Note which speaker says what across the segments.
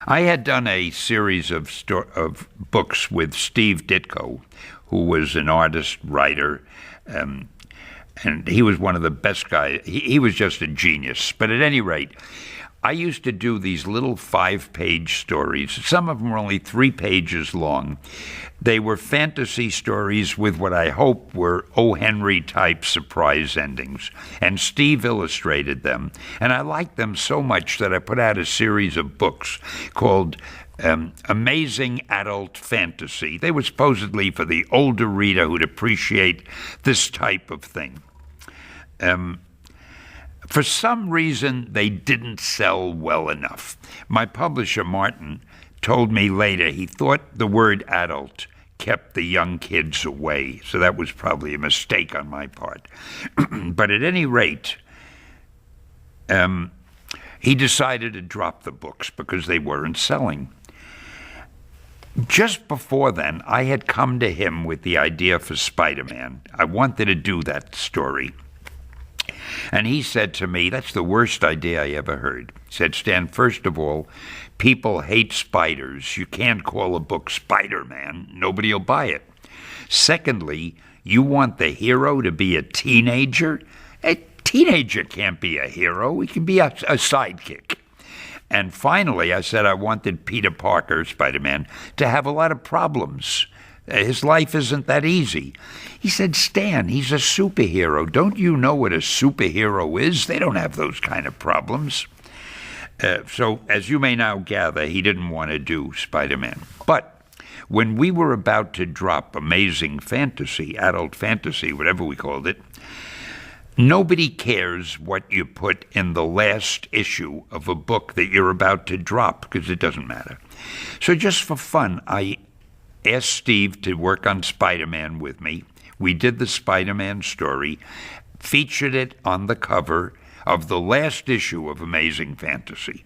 Speaker 1: I had done a series of books with Steve Ditko, who was an artist, writer, um, and he was one of the best guys. He was just a genius. But at any rate, I used to do these little 5-page stories. Some of them were only 3 pages long. They were fantasy stories with what I hope were O. Henry type surprise endings. And Steve illustrated them. And I liked them so much that I put out a series of books called Amazing Adult Fantasy. They were supposedly for the older reader who'd appreciate this type of thing. Um, For some reason, they didn't sell well enough. My publisher, Martin, told me later he thought the word adult kept the young kids away, so that was probably a mistake on my part. But at any rate, he decided to drop the books because they weren't selling. Just before then, I had come to him with the idea for Spider-Man. I wanted to do that story. And he said to me, that's the worst idea I ever heard. He said, Stan, first of all, people hate spiders. You can't call a book Spider-Man. Nobody will buy it. Secondly, you want the hero to be a teenager? A teenager can't be a hero. He can be a sidekick. And finally, I said I wanted Peter Parker, Spider-Man, to have a lot of problems. His life isn't that easy. He said, Stan, he's a superhero. Don't you know what a superhero is? They don't have those kind of problems. So, as you may now gather, he didn't want to do Spider-Man. But when we were about to drop Amazing Fantasy, Adult Fantasy, whatever we called it, nobody cares what you put in the last issue of a book that you're about to drop, because it doesn't matter. So just for fun, I asked Steve to work on Spider-Man with me. We did the Spider-Man story, featured it on the cover of the last issue of Amazing Fantasy.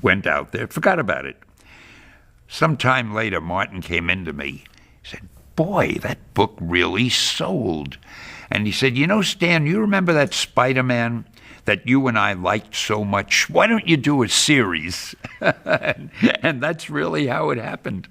Speaker 1: Went out there, forgot about it. Some time later, Martin came into me. He said, boy, that book really sold. And he said, you know, Stan, you remember that Spider-Man that you and I liked so much? Why don't you do a series? And that's really how it happened.